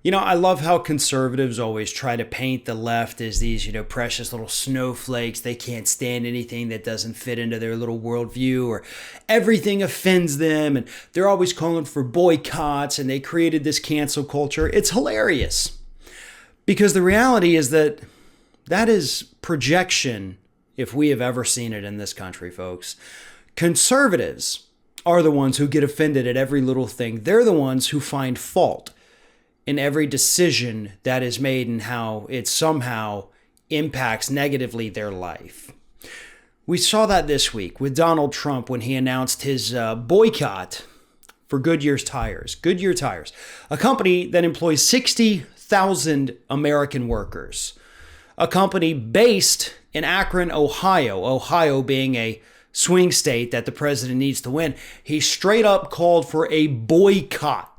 I love how conservatives always try to paint the left as these, precious little snowflakes. They can't stand anything that doesn't fit into their little worldview, or everything offends them. And they're always calling for boycotts, and they created this cancel culture. It's hilarious because the reality is that is projection if we have ever seen it in this country, folks. Conservatives are the ones who get offended at every little thing. They're the ones who find fault in every decision that is made and how it somehow impacts negatively their life. We saw that this week with Donald Trump when he announced his boycott for Goodyear's tires. Goodyear Tires, a company that employs 60,000 American workers. A company based in Akron, Ohio. Ohio being a swing state that the president needs to win. He straight up called for a boycott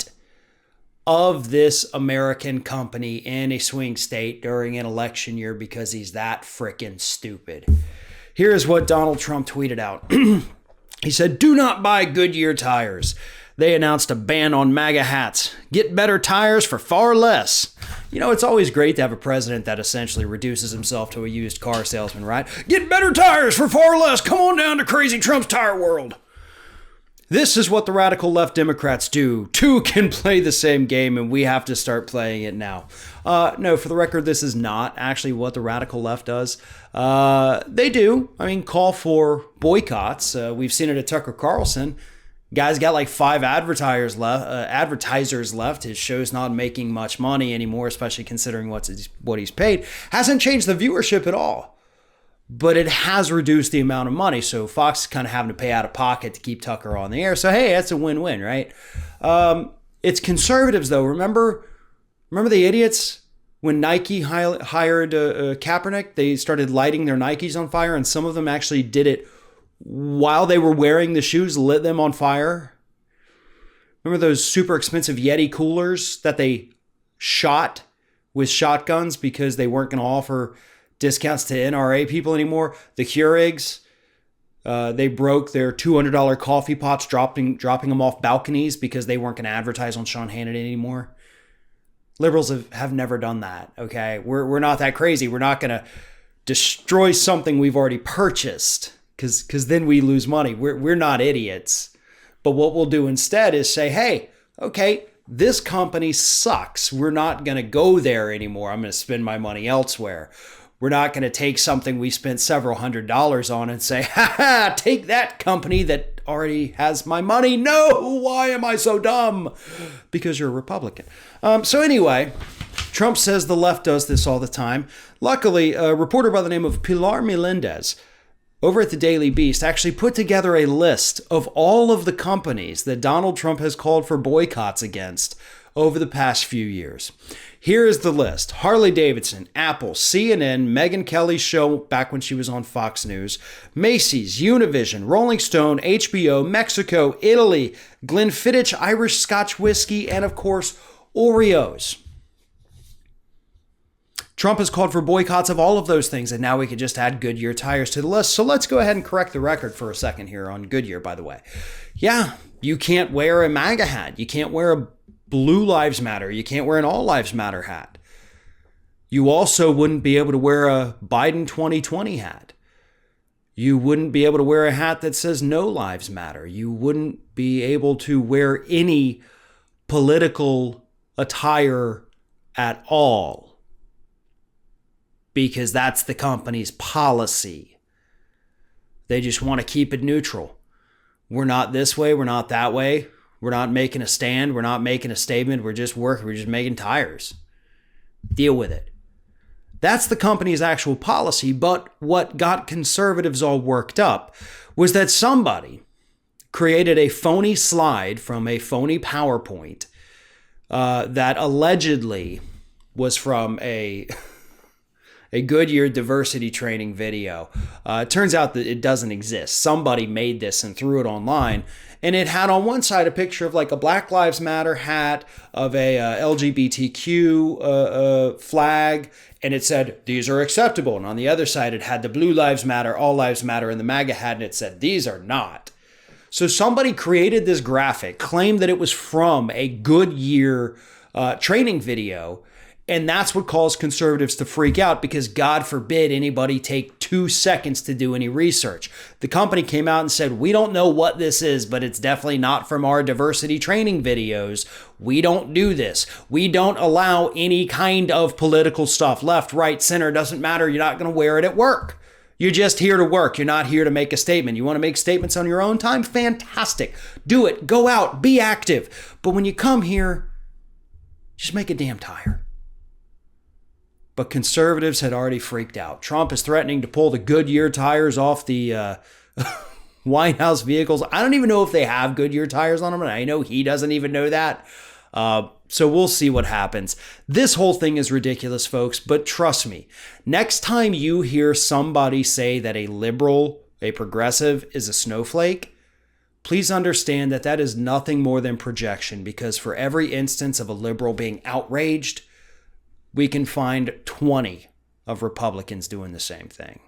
of this American company in a swing state during an election year because he's that freaking stupid. Here's what Donald Trump tweeted out. He said, "Do not buy Goodyear tires. They announced a ban on MAGA hats. Get better tires for far less." It's always great to have a president that essentially reduces himself to a used car salesman, right? Get better tires for far less. Come on down to Crazy Trump's Tire World. This is what the radical left Democrats do. Two can play the same game, and we have to start playing it now. No, for the record, this is not actually what the radical left does. They do, call for boycotts. We've seen it at Tucker Carlson. Guy's got like 5 advertisers left. His show's not making much money anymore, especially considering what he's paid. Hasn't changed the viewership at all. But it has reduced the amount of money. So Fox is kind of having to pay out of pocket to keep Tucker on the air. So, hey, that's a win-win, right? It's conservatives, though. Remember the idiots when Nike hired Kaepernick? They started lighting their Nikes on fire, and some of them actually did it while they were wearing the shoes, lit them on fire. Remember those super expensive Yeti coolers that they shot with shotguns because they weren't going to offer discounts to NRA people anymore? The Keurigs, they broke their $200 coffee pots, dropping them off balconies because they weren't going to advertise on Sean Hannity anymore. Liberals have never done that, okay? We're not that crazy. We're not going to destroy something we've already purchased because then we lose money. We're not idiots. But what we'll do instead is say, hey, okay, this company sucks. We're not going to go there anymore. I'm going to spend my money elsewhere. We're not going to take something we spent several $100s on and say, ha, take that company that already has my money. No, why am I so dumb? Because you're a Republican. So anyway, Trump says the left does this all the time. Luckily, a reporter by the name of Pilar Melendez over at the Daily Beast actually put together a list of all of the companies that Donald Trump has called for boycotts against over the past few years. Here is the list. Harley Davidson, Apple, CNN, Megyn Kelly's show back when she was on Fox News, Macy's, Univision, Rolling Stone, HBO, Mexico, Italy, Glenfiddich Irish Scotch Whiskey, and of course, Oreos. Trump has called for boycotts of all of those things, and now we could just add Goodyear tires to the list. So let's go ahead and correct the record for a second here on Goodyear, by the way. Yeah, you can't wear a MAGA hat. You can't wear a Blue Lives Matter. You can't wear an All Lives Matter hat. You also wouldn't be able to wear a Biden 2020 hat. You wouldn't be able to wear a hat that says No Lives Matter. You wouldn't be able to wear any political attire at all, because that's the company's policy. They just want to keep it neutral. We're not this way. We're not that way. We're not making a stand. We're not making a statement. We're just working. We're just making tires. Deal with it. That's the company's actual policy. But what got conservatives all worked up was that somebody created a phony slide from a phony PowerPoint that allegedly was from a Goodyear diversity training video. It turns out that it doesn't exist. Somebody made this and threw it online. And it had on one side a picture of like a Black Lives Matter hat, of a LGBTQ flag, and it said, these are acceptable. And on the other side, it had the Blue Lives Matter, All Lives Matter, and the MAGA hat, and it said, these are not. So somebody created this graphic, claimed that it was from a Goodyear training video. And that's what caused conservatives to freak out, because God forbid anybody take 2 seconds to do any research. The company came out and said, we don't know what this is, but it's definitely not from our diversity training videos. We don't do this. We don't allow any kind of political stuff. Left, right, center, doesn't matter. You're not going to wear it at work. You're just here to work. You're not here to make a statement. You want to make statements on your own time? Fantastic. Do it. Go out. Be active. But when you come here, just make a damn tire. But conservatives had already freaked out. Trump is threatening to pull the Goodyear tires off the White House vehicles. I don't even know if they have Goodyear tires on them, and I know he doesn't even know that. So we'll see what happens. This whole thing is ridiculous, folks, but trust me, next time you hear somebody say that a liberal, a progressive, is a snowflake, please understand that that is nothing more than projection, because for every instance of a liberal being outraged, we can find 20 of Republicans doing the same thing.